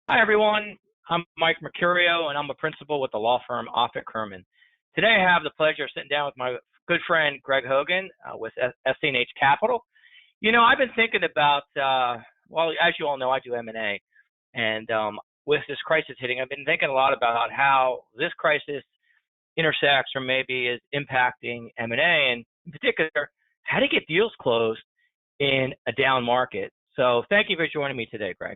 Hi, everyone. I'm Mike Mercurio, and I'm a principal with the law firm Offit Kurman. Today, I have the pleasure of sitting down with my good friend Greg Hogan with SC&H Capital. You know, I've been thinking about, well, as you all know, I do M&A, and with this crisis hitting, I've been thinking a lot about how this crisis intersects or maybe is impacting M&A, and in particular, how to get deals closed in a down market. So thank you for joining me today, Greg.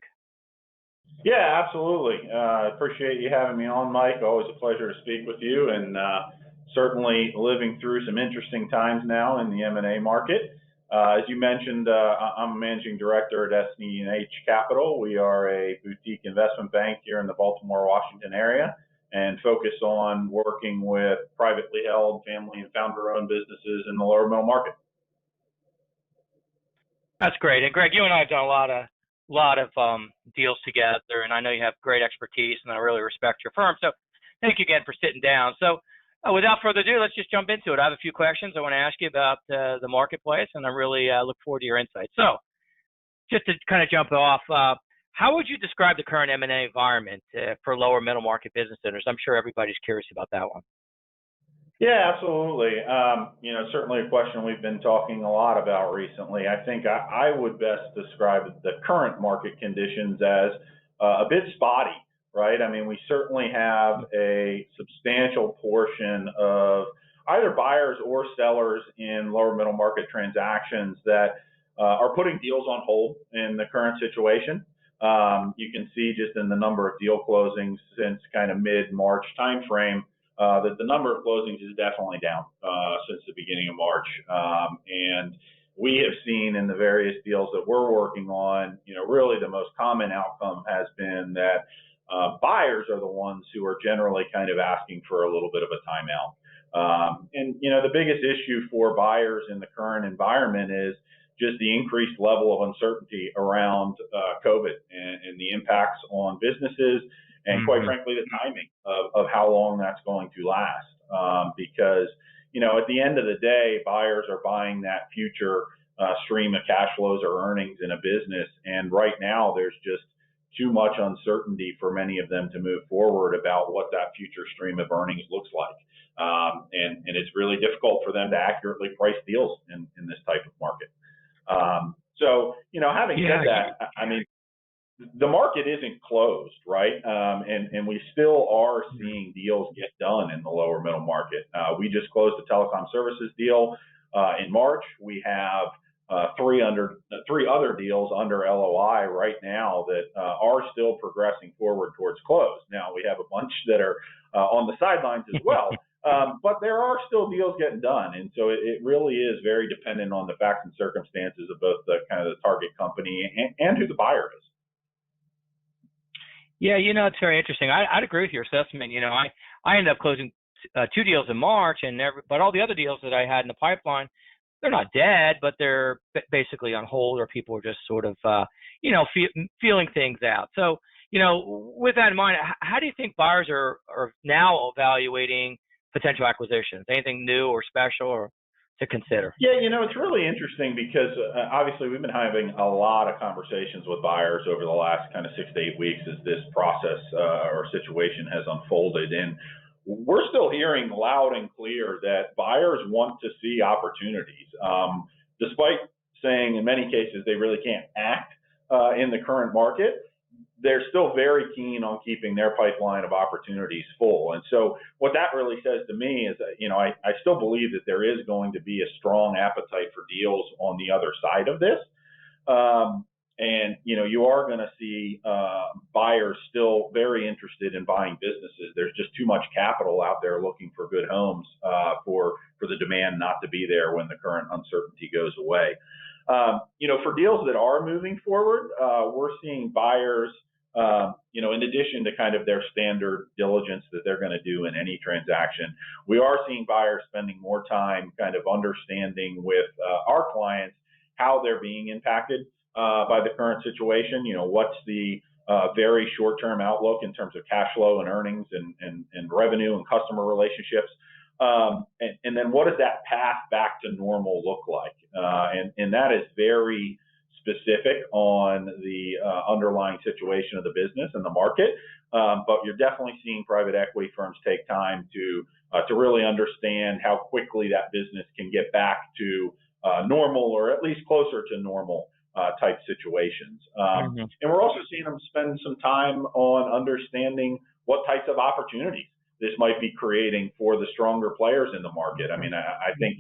Yeah, absolutely. I appreciate you having me on, Mike. Always a pleasure to speak with you, and certainly living through some interesting times now in the M&A market. As you mentioned, I'm a managing director at SC&H Capital. We are a boutique investment bank here in the Baltimore, Washington area, and focus on working with privately held, family and founder-owned businesses in the lower middle market. That's great. And Greg, you and I have done a lot of deals together, and I know you have great expertise, and I really respect your firm. So thank you again for sitting down. So without further ado, let's just jump into it. I have a few questions I want to ask you about the marketplace, and I really look forward to your insights. So just to kind of jump off, how would you describe the current M&A environment for lower middle market business owners? I'm sure everybody's curious about that one. Yeah, absolutely. Certainly a question we've been talking a lot about recently. I think I would best describe the current market conditions as a bit spotty, right? I mean, we certainly have a substantial portion of either buyers or sellers in lower middle market transactions that are putting deals on hold in the current situation. You can see just in the number of deal closings since kind of mid-March timeframe, that the number of closings is definitely down since the beginning of March. And we have seen in the various deals that we're working on, really the most common outcome has been that buyers are the ones who are generally kind of asking for a little bit of a timeout. The biggest issue for buyers in the current environment is just the increased level of uncertainty around COVID and the impacts on businesses, and quite frankly, the timing of how long that's going to last. Because, at the end of the day, buyers are buying that future stream of cash flows or earnings in a business. And right now, there's just too much uncertainty for many of them to move forward about what that future stream of earnings looks like. And it's really difficult for them to accurately price deals in this type of market. Having said that, I mean, the market isn't closed, right? And we still are seeing deals get done in the lower middle market. We just closed a telecom services deal in March. We have three other deals under LOI right now that are still progressing forward towards close. Now, we have a bunch that are on the sidelines as well, but there are still deals getting done. And so it really is very dependent on the facts and circumstances of both the kind of the target company and who the buyer is. Yeah, it's very interesting. I'd agree with your assessment. I ended up closing 2 deals in March, but all the other deals that I had in the pipeline, they're not dead, but they're basically on hold, or people are just sort of, feeling things out. So, with that in mind, how do you think buyers are now evaluating potential acquisitions? Anything new or special or to consider? Yeah, it's really interesting because obviously we've been having a lot of conversations with buyers over the last kind of 6 to 8 weeks as this process or situation has unfolded. And we're still hearing loud and clear that buyers want to see opportunities, despite saying in many cases they really can't act in the current market. They're still very keen on keeping their pipeline of opportunities full. And so what that really says to me is that, I still believe that there is going to be a strong appetite for deals on the other side of this. You are going to see buyers still very interested in buying businesses. There's just too much capital out there looking for good homes for the demand not to be there when the current uncertainty goes away. For deals that are moving forward, we're seeing buyers, in addition to kind of their standard diligence that they're going to do in any transaction, we are seeing buyers spending more time kind of understanding with our clients how they're being impacted by the current situation. What's the very short-term outlook in terms of cash flow and earnings and revenue and customer relationships. And then what does that path back to normal look like? And that is very specific on the underlying situation of the business and the market, but you're definitely seeing private equity firms take time to really understand how quickly that business can get back to normal, or at least closer to normal type situations. And we're also seeing them spend some time on understanding what types of opportunities this might be creating for the stronger players in the market. I mean, I think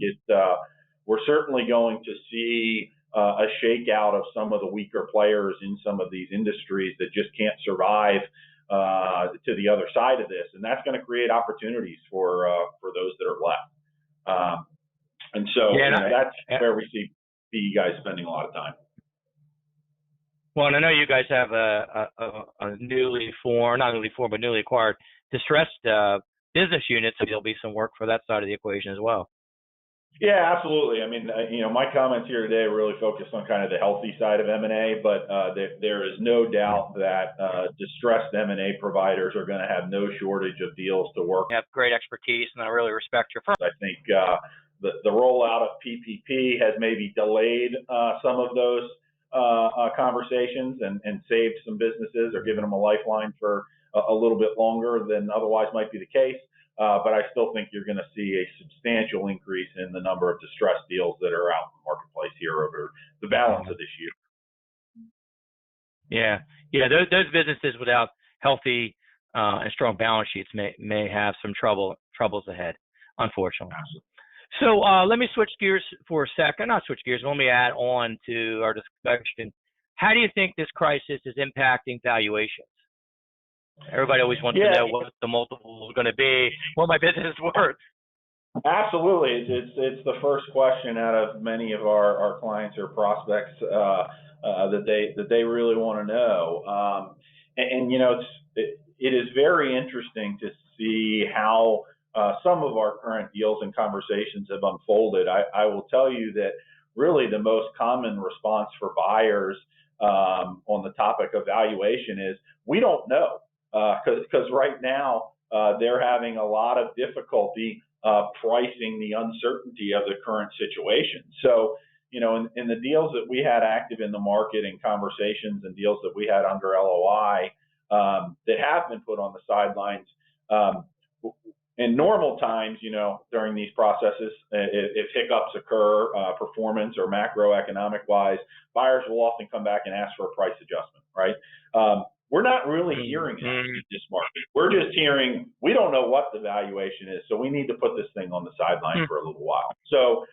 we're certainly going to see a shakeout of some of the weaker players in some of these industries that just can't survive to the other side of this, and that's going to create opportunities for those that are left. And so that's where we see you guys spending a lot of time. Well, and I know you guys have a newly acquired distressed business unit, so there'll be some work for that side of the equation as well. Yeah, absolutely. I mean, my comments here today are really focused on kind of the healthy side of M&A, but there is no doubt that distressed M&A providers are going to have no shortage of deals to work. You have great expertise, and I really respect your firm. I think the rollout of PPP has maybe delayed some of those conversations and saved some businesses, or given them a lifeline for a little bit longer than otherwise might be the case. But I still think you're going to see a substantial increase in the number of distressed deals that are out in the marketplace here over the balance of this year. Yeah. Those businesses without healthy and strong balance sheets may have some troubles ahead, unfortunately. Absolutely. So let me switch gears for a second. Not switch gears. Let me add on to our discussion. How do you think this crisis is impacting valuations? Everybody always wants to know what the multiple is going to be, what my business is worth. Absolutely. It's the first question out of many of our clients or prospects that they really want to know. And you know, it is very interesting to see how some of our current deals and conversations have unfolded. I will tell you that really the most common response for buyers on the topic of valuation is, we don't know. Because right now they're having a lot of difficulty pricing the uncertainty of the current situation. So, you know, in the deals that we had active in the market, and conversations and deals that we had under LOI that have been put on the sidelines, in normal times, you know, during these processes, if hiccups occur, performance or macroeconomic wise, buyers will often come back and ask for a price adjustment, right? We're not really hearing that in this market. We're just hearing, we don't know what the valuation is, so we need to put this thing on the sideline for a little while. So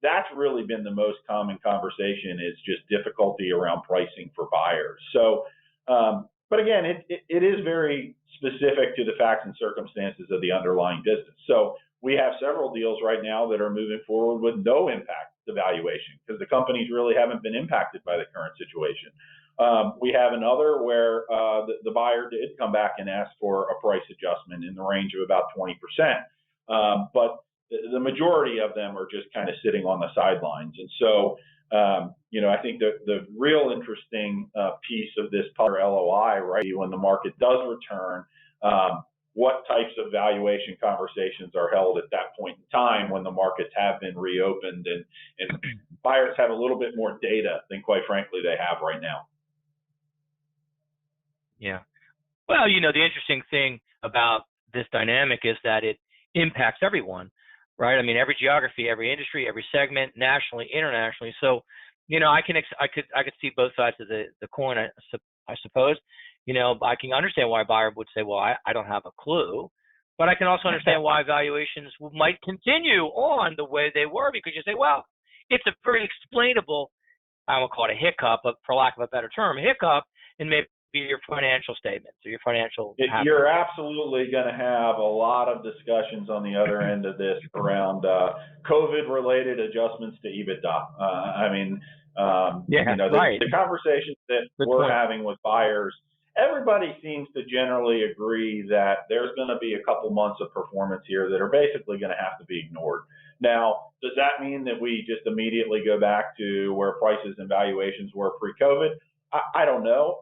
that's really been the most common conversation, is just difficulty around pricing for buyers. So, but again, it is very specific to the facts and circumstances of the underlying business. So we have several deals right now that are moving forward with no impact to valuation, because the companies really haven't been impacted by the current situation. We have another where the buyer did come back and ask for a price adjustment in the range of about 20%. But the majority of them are just kind of sitting on the sidelines. And so, you know, I think the real interesting piece of this LOI, right, when the market does return, what types of valuation conversations are held at that point in time when the markets have been reopened and buyers have a little bit more data than, quite frankly, they have right now. Yeah. Well, you know, the interesting thing about this dynamic is that it impacts everyone, right? I mean, every geography, every industry, every segment, nationally, internationally. So, you know, I could see both sides of the coin, I suppose. You know, I can understand why a buyer would say, well, I don't have a clue. But I can also understand why valuations might continue on the way they were, because you say, well, it's a pretty explainable, I won't call it a hiccup, but for lack of a better term, hiccup, and maybe your financial statements or your financial. You're absolutely going to have a lot of discussions on the other end of this around COVID-related adjustments to EBITDA. I mean, you know, the conversations that we're having with buyers, everybody seems to generally agree that there's going to be a couple months of performance here that are basically going to have to be ignored. Now, does that mean that we just immediately go back to where prices and valuations were pre-COVID? I don't know,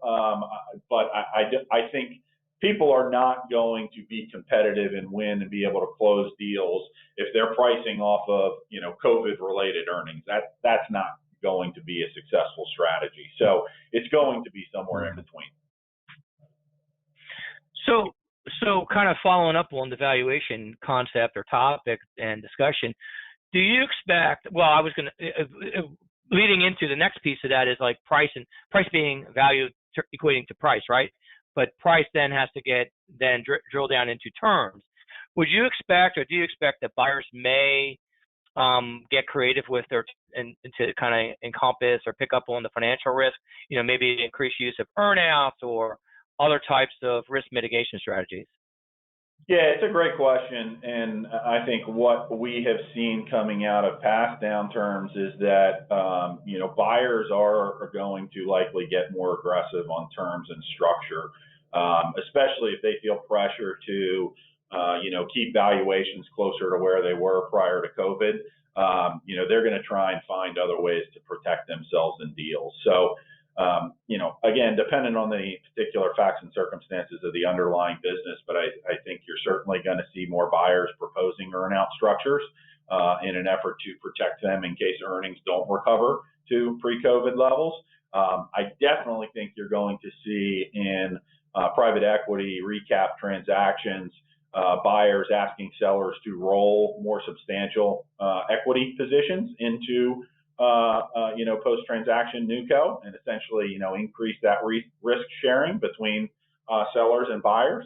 but I think people are not going to be competitive and win and be able to close deals if they're pricing off of, you know, COVID-related earnings. That's not going to be a successful strategy. So it's going to be somewhere in between. So kind of following up on the valuation concept or topic and discussion, do you expect, well, I was going to, leading into the next piece of that is like price being value equating to price, right? But price then has to get drill down into terms. Would you expect, or do you expect that buyers may get creative with their and to kind of encompass or pick up on the financial risk? You know, maybe increased use of earnouts or other types of risk mitigation strategies. Yeah, it's a great question, and I think what we have seen coming out of past downturns is that buyers are going to likely get more aggressive on terms and structure, especially if they feel pressure to keep valuations closer to where they were prior to COVID. They're going to try and find other ways to protect themselves in deals. So again, depending on the particular facts and circumstances of the underlying business, but I think you're certainly going to see more buyers proposing earnout structures in an effort to protect them in case earnings don't recover to pre-COVID levels. I definitely think you're going to see in private equity recap transactions, buyers asking sellers to roll more substantial equity positions into post-transaction NewCo, and essentially, increase that risk sharing between sellers and buyers.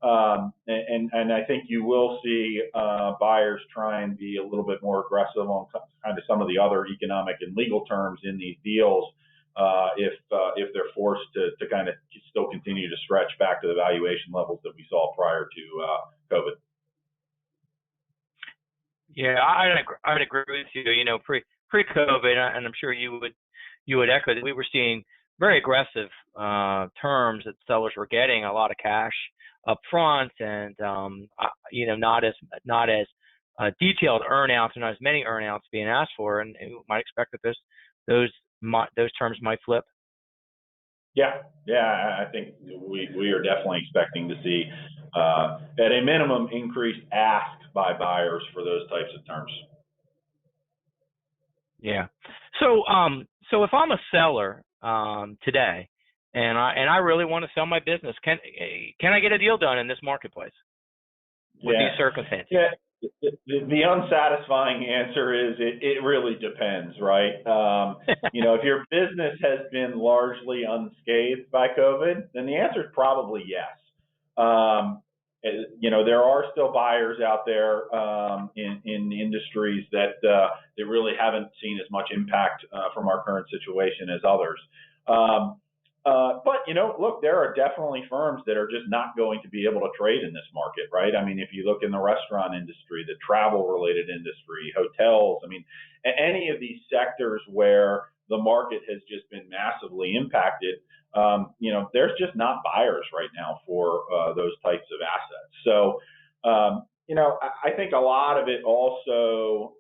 And I think you will see buyers try and be a little bit more aggressive on kind of some of the other economic and legal terms in these deals if they're forced to kind of still continue to stretch back to the valuation levels that we saw prior to COVID. Yeah, I'd agree with you. Pre-COVID, and I'm sure you would echo that we were seeing very aggressive terms that sellers were getting, a lot of cash up front, and not as detailed earnouts and not as many earnouts being asked for, and you might expect that those terms might flip. Yeah, I think we are definitely expecting to see at a minimum increased ask by buyers for those types of terms. Yeah. So if I'm a seller today, and I really want to sell my business, can I get a deal done in this marketplace with these circumstances? Yeah. The unsatisfying answer is it really depends, right? If your business has been largely unscathed by COVID, then the answer is probably yes. There are still buyers out there in industries that really haven't seen as much impact from our current situation as others. But look, there are definitely firms that are just not going to be able to trade in this market, right? I mean, if you look in the restaurant industry, the travel-related industry, hotels, I mean, any of these sectors where the market has just been massively impacted, there's just not buyers right now for those types of assets. So, I think a lot of it also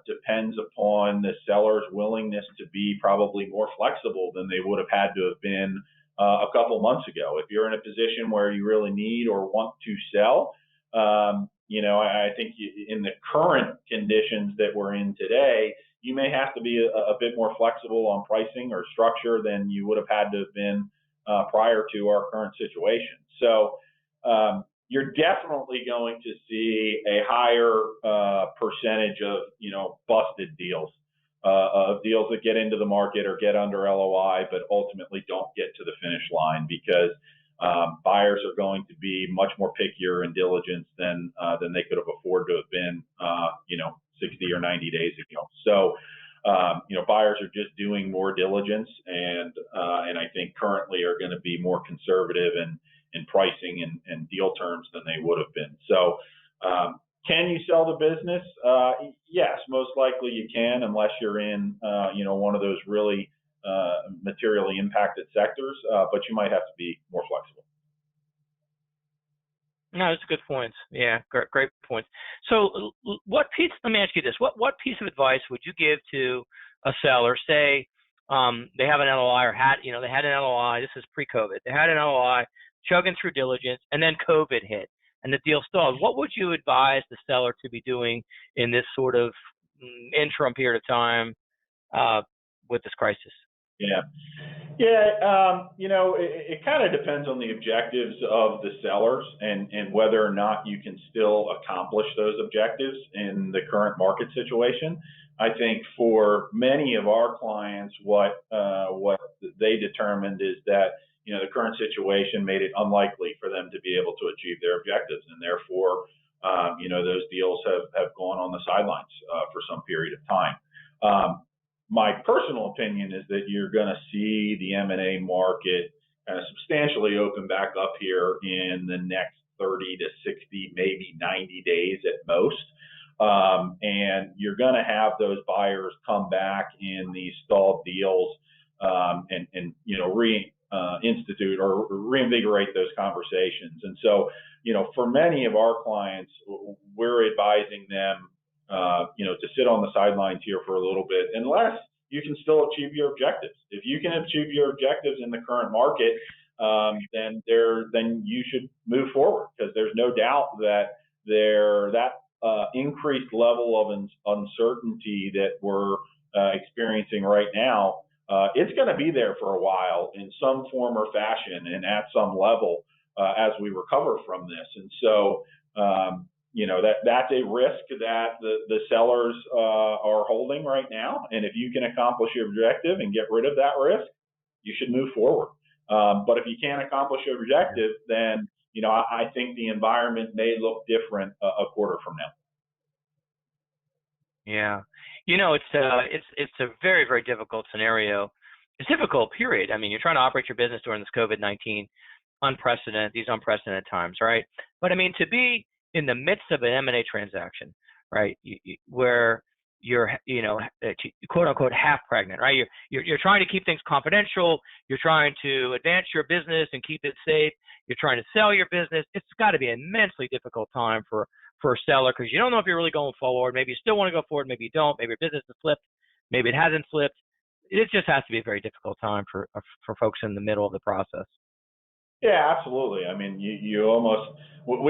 depends upon the seller's willingness to be probably more flexible than they would have had to have been a couple months ago. If you're in a position where you really need or want to sell, I think in the current conditions that we're in today, you may have to be a bit more flexible on pricing or structure than you would have had to have been prior to our current situation. So you're definitely going to see a higher percentage of busted deals, of deals that get into the market or get under LOI, but ultimately don't get to the finish line because buyers are going to be much more pickier and diligent than they could have afforded to have been 60 or 90 days ago. So buyers are just doing more diligence, and I think currently are going to be more conservative in pricing and deal terms than they would have been. So can you sell the business? Yes, most likely you can, unless you're in one of those really materially impacted sectors, but you might have to be more flexible. No, that's a good point. Yeah, great point. So let me ask you this. What piece of advice would you give to a seller, say they have an LOI or they had an LOI, this is pre-COVID, they had an LOI, chugging through diligence, and then COVID hit and the deal stalled. What would you advise the seller to be doing in this sort of interim period of time with this crisis? Yeah. Yeah, it kind of depends on the objectives of the sellers and whether or not you can still accomplish those objectives in the current market situation. I think for many of our clients, what they determined is that the current situation made it unlikely for them to be able to achieve their objectives, and therefore those deals have gone on the sidelines for some period of time. My personal opinion is that you're going to see the M&A market kind of substantially open back up here in the next 30 to 60, maybe 90 days at most. And you're going to have those buyers come back in these stalled deals and reinstitute or reinvigorate those conversations. And so, for many of our clients, we're advising them to sit on the sidelines here for a little bit, unless you can still achieve your objectives. If you can achieve your objectives in the current market, then you should move forward, because there's no doubt that that increased level of uncertainty that we're experiencing right now, it's going to be there for a while in some form or fashion and at some level as we recover from this. And so, that's a risk that the sellers are holding right now. And if you can accomplish your objective and get rid of that risk, you should move forward. But if you can't accomplish your objective, then I think the environment may look different a quarter from now. Yeah, it's a very, very difficult scenario. It's a difficult period. I mean, you're trying to operate your business during this COVID-19 these unprecedented times, right? But I mean, to be in the midst of an M&A transaction, right, where you're, quote unquote, half pregnant, right? You're trying to keep things confidential. You're trying to advance your business and keep it safe. You're trying to sell your business. It's got to be an immensely difficult time for a seller, because you don't know if you're really going forward. Maybe you still want to go forward. Maybe you don't. Maybe your business has slipped. Maybe it hasn't slipped. It just has to be a very difficult time for folks in the middle of the process. Yeah, absolutely. I mean, we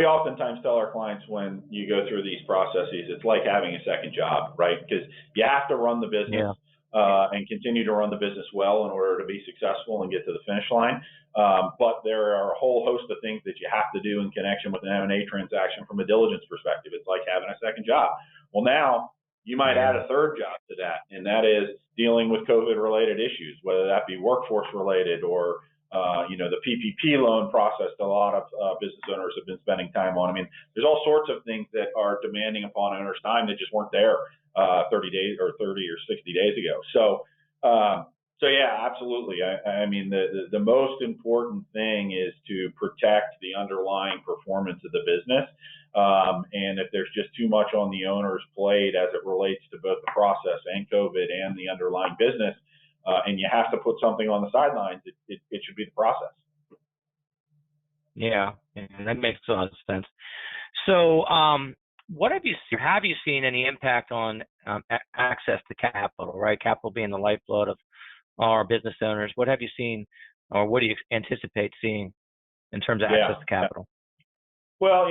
oftentimes tell our clients when you go through these processes, it's like having a second job, right? Because you have to run the business and continue to run the business well in order to be successful and get to the finish line. But there are a whole host of things that you have to do in connection with an M&A transaction from a diligence perspective. It's like having a second job. Well, now you might add a third job to that, and that is dealing with COVID-related issues, whether that be workforce-related or the PPP loan process that a lot of business owners have been spending time on. I mean, there's all sorts of things that are demanding upon owners' time that just weren't there 30 days or 30 or 60 days ago. So yeah, absolutely. I mean, the most important thing is to protect the underlying performance of the business. And if there's just too much on the owner's plate as it relates to both the process and COVID and the underlying business, and you have to put something on the sidelines, it should be the process. Yeah, that makes a lot of sense. So what have you seen? Have you seen any impact on access to capital, right? Capital being the lifeblood of our business owners. What have you seen, or what do you anticipate seeing in terms of access to capital? Well,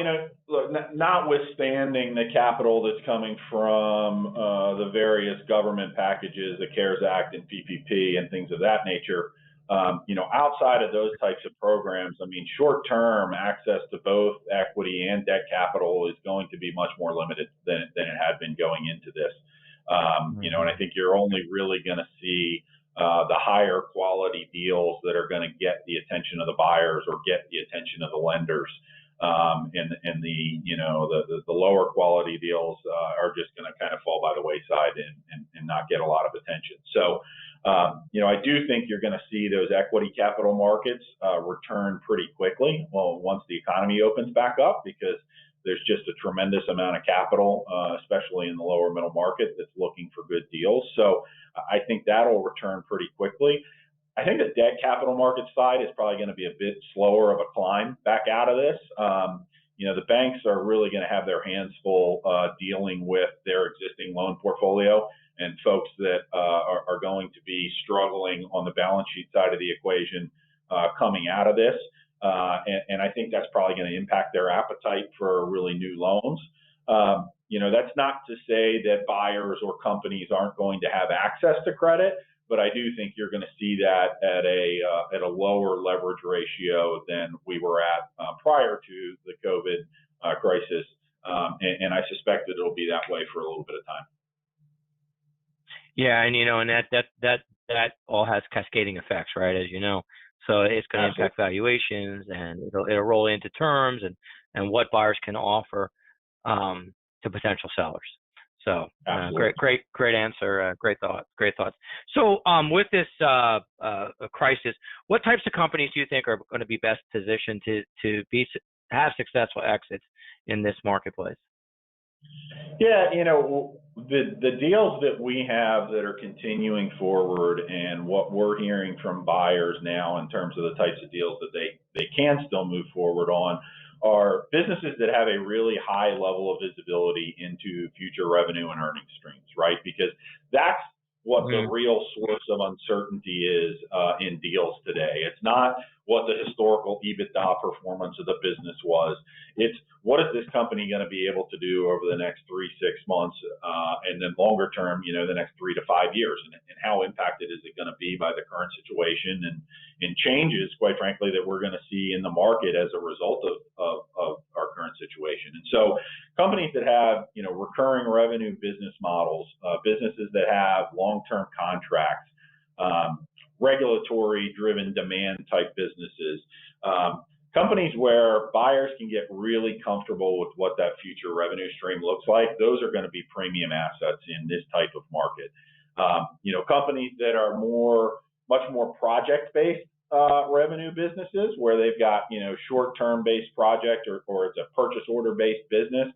look, notwithstanding the capital that's coming from the various government packages, the CARES Act and PPP and things of that nature, outside of those types of programs, I mean, short-term access to both equity and debt capital is going to be much more limited than it had been going into this. And I think you're only really going to see the higher quality deals that are going to get the attention of the buyers or get the attention of the lenders. And the lower quality deals are just going to kind of fall by the wayside and not get a lot of attention. So, I do think you're going to see those equity capital markets return pretty quickly. Well, once the economy opens back up, because there's just a tremendous amount of capital, especially in the lower middle market, that's looking for good deals. So I think that'll return pretty quickly. I think the debt capital market side is probably going to be a bit slower of a climb back out of this. The banks are really going to have their hands full dealing with their existing loan portfolio and folks that are going to be struggling on the balance sheet side of the equation coming out of this. And I think that's probably going to impact their appetite for really new loans. That's not to say that buyers or companies aren't going to have access to credit, but I do think you're going to see that at a lower leverage ratio than we were at prior to the COVID crisis, and I suspect that it'll be that way for a little bit of time. Yeah, and and that all has cascading effects, right? As you know, so it's going to impact valuations, and it'll roll into terms and what buyers can offer to potential sellers. So great answer, great thoughts. So with this crisis, what types of companies do you think are going to be best positioned to have successful exits in this marketplace? Yeah, the deals that we have that are continuing forward and what we're hearing from buyers now in terms of the types of deals that they can still move forward on are businesses that have a really high level of visibility into future revenue and earnings streams, right? Because that's what the real source of uncertainty is in deals today. It's not what the historical EBITDA performance of the business was. It's what is this company going to be able to do over the next 3-6 months, and then longer term, the next 3 to 5 years, and how impacted is it going to be by the current situation and changes, quite frankly, that we're going to see in the market as a result of our current situation. And so companies that have, recurring revenue business models, businesses that have long-term contracts, regulatory-driven demand type businesses, companies where buyers can get really comfortable with what that future revenue stream looks like, those are going to be premium assets in this type of market. Companies that are much more project-based revenue businesses where they've got, short-term based project or it's a purchase order-based business,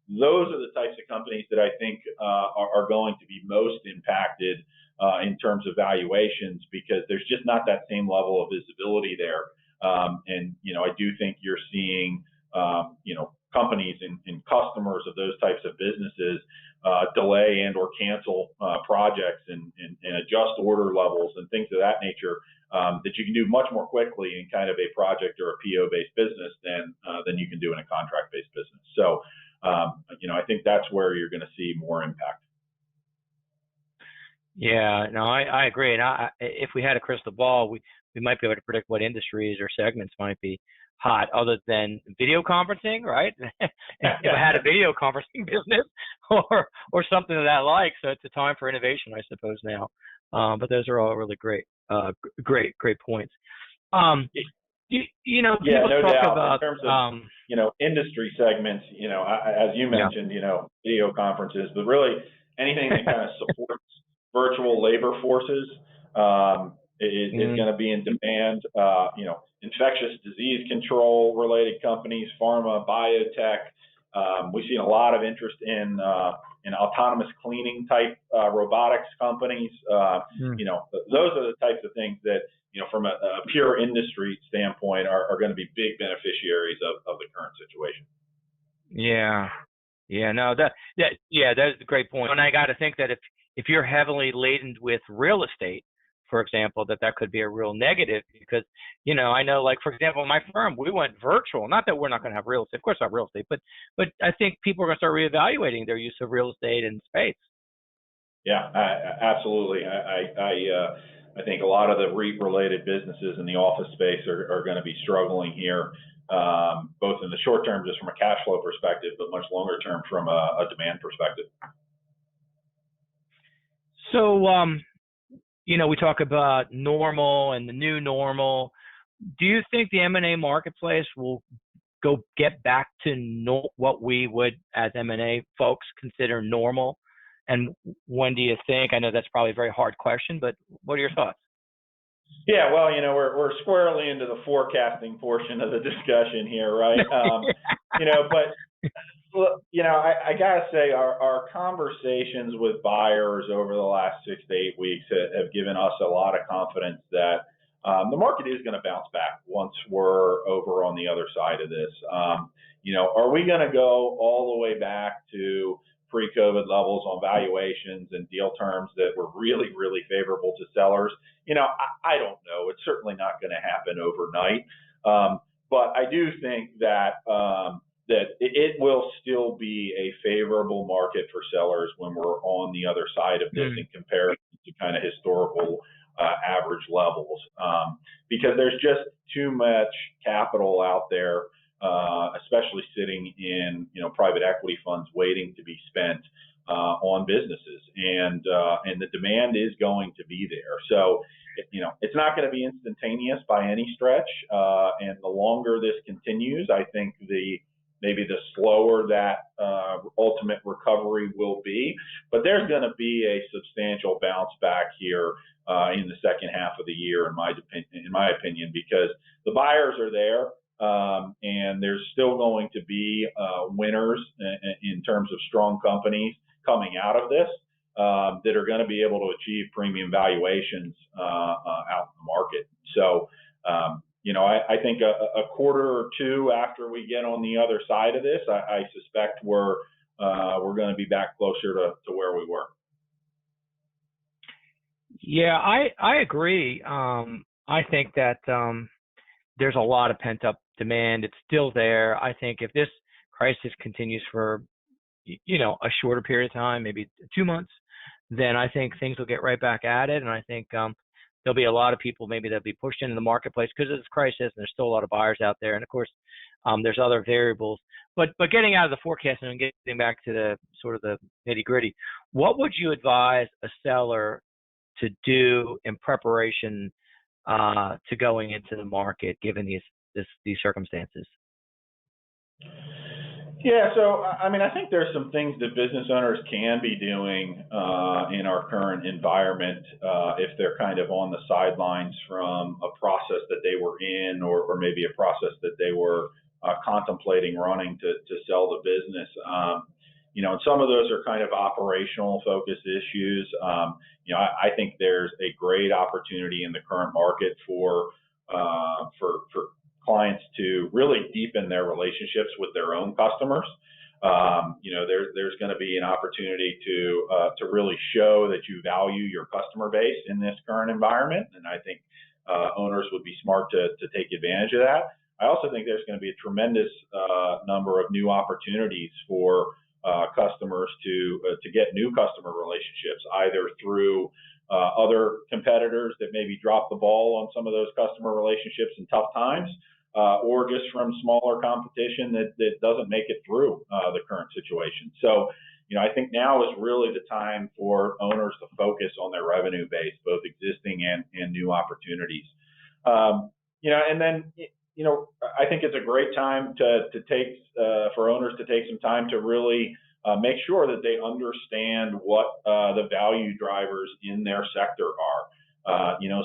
those are the types of companies that I think are going to be most impacted in terms of valuations, because there's just not that same level of visibility there. And I do think you're seeing, companies and customers of those types of businesses delay and or cancel projects and adjust order levels and things of that nature that you can do much more quickly in kind of a project or a PO-based business than you can do in a contract-based business. So, I think that's where you're going to see more impact. Yeah, no, I agree. And if we had a crystal ball, we might be able to predict what industries or segments might be hot, other than video conferencing, right? If I had a video conferencing business or something of that like, so it's a time for innovation, I suppose now. But those are all really great points. No doubt. About, in terms of, industry segments, as you mentioned, video conferences, but really anything that kind of supports virtual labor forces is going to be in demand. Infectious disease control related companies, pharma, biotech. We've seen a lot of interest in autonomous cleaning type robotics companies. Those are the types of things that, from a pure industry standpoint, are going to be big beneficiaries of the current situation. No, that's a great point. And I got to think that if you're heavily laden with real estate, for example, that could be a real negative, because, I know, like, for example, in my firm, we went virtual. Not that we're not going to have real estate, of course not real estate, but I think people are going to start reevaluating their use of real estate and space. Yeah, absolutely. I think a lot of the REIT-related businesses in the office space are going to be struggling here, both in the short term, just from a cash flow perspective, but much longer term from a demand perspective. So, we talk about normal and the new normal. Do you think the M&A marketplace will get back to what we would, as M&A folks, consider normal? And when do you think? I know that's probably a very hard question, but what are your thoughts? Yeah, well, we're squarely into the forecasting portion of the discussion here, right? But I gotta say, our conversations with buyers over the last 6 to 8 weeks have given us a lot of confidence that the market is going to bounce back once we're over on the other side of this. Are we going to go all the way back to pre-COVID levels on valuations and deal terms that were really, really favorable to sellers? I don't know. It's certainly not going to happen overnight. But I do think that it will still be a favorable market for sellers when we're on the other side of this in comparison to kind of historical average levels, because there's just too much capital out there, especially sitting in private equity funds waiting to be spent on businesses, and the demand is going to be there. So it's not going to be instantaneous by any stretch, and the longer this continues, I think maybe the slower that ultimate recovery will be. But there's going to be a substantial bounce back here in the second half of the year, in my opinion, because the buyers are there, and there's still going to be winners in terms of strong companies coming out of this that are going to be able to achieve premium valuations out in the market. So, I think a quarter or two after we get on the other side of this, I suspect we're going to be back closer to where we were. Yeah, I agree. I think that there's a lot of pent up demand. It's still there. I think if this crisis continues for a shorter period of time, maybe 2 months, then I think things will get right back at it. And I think there'll be a lot of people maybe that'll be pushed into the marketplace because of this crisis, and there's still a lot of buyers out there. And of course, there's other variables. But getting out of the forecasting and getting back to the sort of the nitty gritty, what would you advise a seller to do in preparation to going into the market, given these circumstances? Yeah, so I think there's some things that business owners can be doing in our current environment if they're kind of on the sidelines from a process that they were in, or maybe a process that they were contemplating running to sell the business. And some of those are kind of operational focus issues. I think there's a great opportunity in the current market for clients to really deepen their relationships with their own customers. There's going to be an opportunity to really show that you value your customer base in this current environment, and I think owners would be smart to take advantage of that. I also think there's going to be a tremendous number of new opportunities for customers to get new customer relationships, either through other competitors that maybe drop the ball on some of those customer relationships in tough times, or just from smaller competition that doesn't make it through the current situation. So, I think now is really the time for owners to focus on their revenue base, both existing and new opportunities. And then, I think it's a great time to take for owners to take some time to really make sure that they understand what the value drivers in their sector are.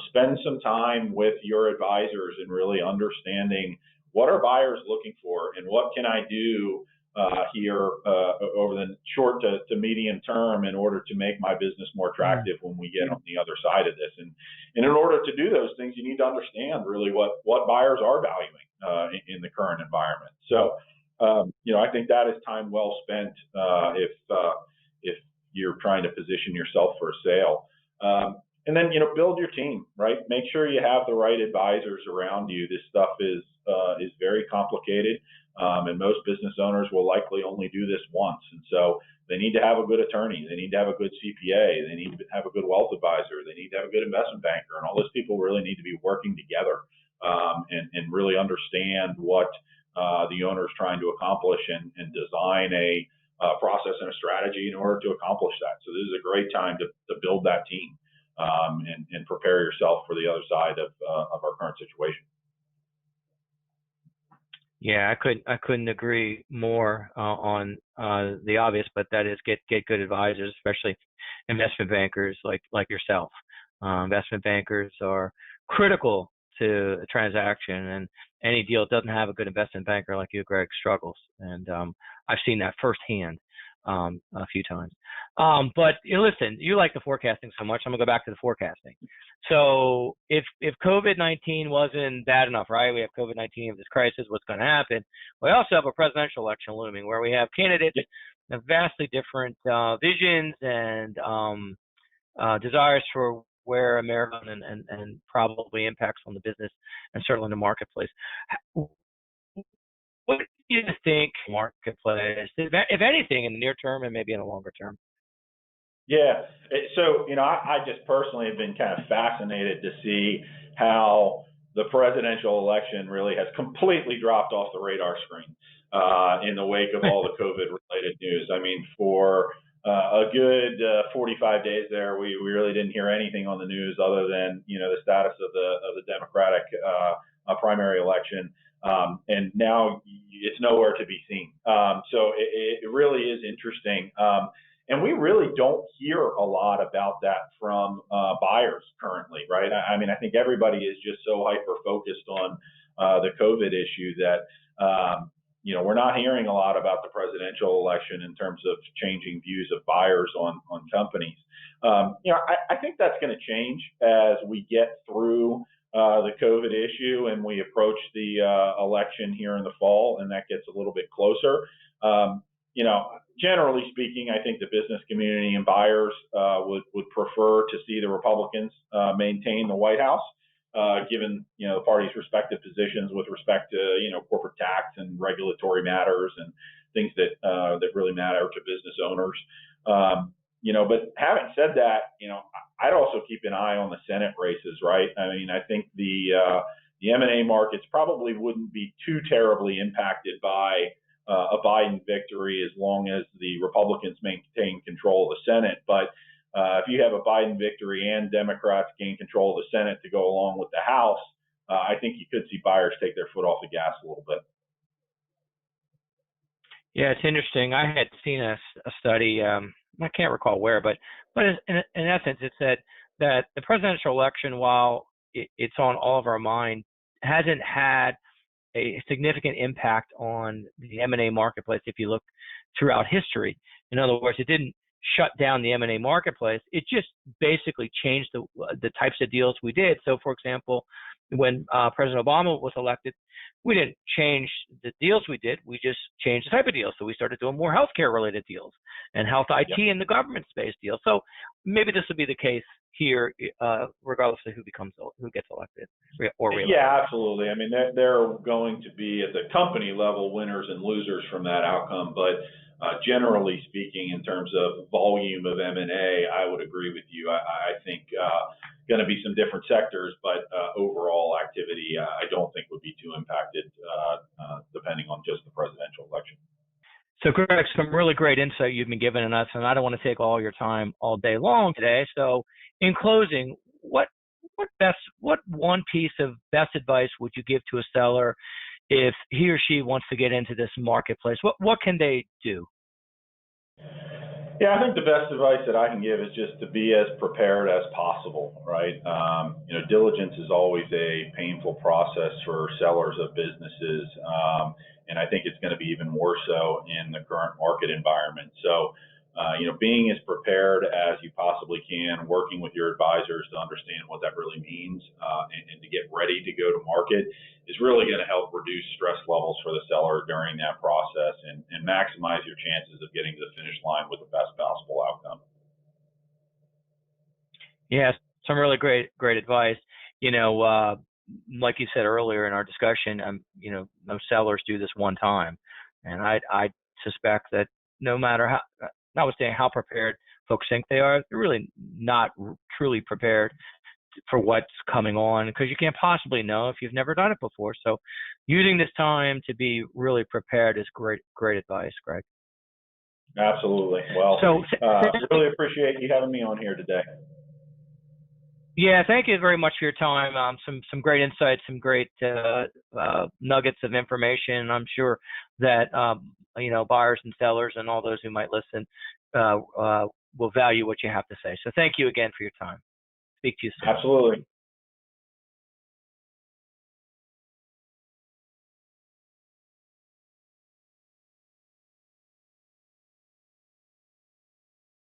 Spend some time with your advisors and really understanding what are buyers looking for and what can I do here over the short to medium term in order to make my business more attractive when we get on the other side of this. And in order to do those things, you need to understand really what buyers are valuing in the current environment. So, I think that is time well spent if you're trying to position yourself for a sale. And then, build your team, right? Make sure you have the right advisors around you. This stuff is very complicated, and most business owners will likely only do this once. And so they need to have a good attorney. They need to have a good CPA. They need to have a good wealth advisor. They need to have a good investment banker. And all those people really need to be working together and really understand what the owner is trying to accomplish and design a process and a strategy in order to accomplish that. So this is a great time to build that team. And prepare yourself for the other side of our current situation. Yeah, I couldn't agree more on the obvious, but that is get good advisors, especially investment bankers like yourself. Investment bankers are critical to a transaction, and any deal that doesn't have a good investment banker like you, Greg, struggles. And I've seen that firsthand a few times. But listen, you like the forecasting so much, I'm gonna go back to the forecasting. So if COVID-19 wasn't bad enough, right? We have COVID-19 of this crisis, what's going to happen? We also have a presidential election looming where we have candidates of vastly different visions and desires for where America and probably impacts on the business and certainly the marketplace. What do you think marketplace, if anything, in the near term and maybe in the longer term? Yeah. So, I just personally have been kind of fascinated to see how the presidential election really has completely dropped off the radar screen in the wake of all the COVID-related news. I mean, for a good 45 days there, we really didn't hear anything on the news other than the status of the Democratic primary election, and now it's nowhere to be seen. So it really is interesting. And we really don't hear a lot about that from buyers currently, right? I mean, I think everybody is just so hyper focused on the COVID issue that we're not hearing a lot about the presidential election in terms of changing views of buyers on companies. I think that's going to change as we get through the COVID issue and we approach the election here in the fall, and that gets a little bit closer. Generally speaking, I think the business community and buyers would prefer to see the Republicans maintain the White House, given the parties' respective positions with respect to corporate tax and regulatory matters and things that really matter to business owners. But having said that, I'd also keep an eye on the Senate races, right? I mean, I think the M&A markets probably wouldn't be too terribly impacted by a Biden victory as long as the Republicans maintain control of the Senate. But if you have a Biden victory and Democrats gain control of the Senate to go along with the House, I think you could see buyers take their foot off the gas a little bit. Yeah, it's interesting. I had seen a study, I can't recall where, but in essence, it said that the presidential election, while it's on all of our mind, hasn't had a significant impact on the M&A marketplace if you look throughout history. In other words, it didn't shut down the M&A marketplace. It just basically changed the types of deals we did. So, for example, when President Obama was elected, we didn't change the deals we did. We just changed the type of deals. So we started doing more healthcare-related deals and health IT in the government space deals. So maybe this will be the case here, regardless of who gets elected or reelected. Yeah, absolutely. I mean, there are going to be at the company level winners and losers from that outcome, but generally speaking, in terms of volume of M&A, I would agree with you. I think going to be some different sectors, but overall activity, I don't think would be too impacted depending on just the presidential election. So, Greg, some really great insight you've been giving us, and I don't want to take all your time all day long today. So, in closing, what one piece of best advice would you give to a seller if he or she wants to get into this marketplace? What can they do? Yeah, I think the best advice that I can give is just to be as prepared as possible, right? Diligence is always a painful process for sellers of businesses, and I think it's going to be even more so in the current market environment. So, being as prepared as you possibly can, working with your advisors to understand what that really means, and to get ready to go to market is really going to help reduce stress levels for the seller during that process and maximize your chances of getting to the finish line with the best possible outcome. Yeah, some really great advice. Like you said earlier in our discussion, most sellers do this one time, and I suspect that no matter notwithstanding how prepared folks think they are, they're really not truly prepared for what's coming on, because you can't possibly know if you've never done it before. So using this time to be really prepared is great advice, Greg. Absolutely. Well, really appreciate you having me on here today. Yeah, thank you very much for your time. Some great insights, some great nuggets of information. I'm sure that buyers and sellers and all those who might listen will value what you have to say. So thank you again for your time. Speak to you soon. Absolutely.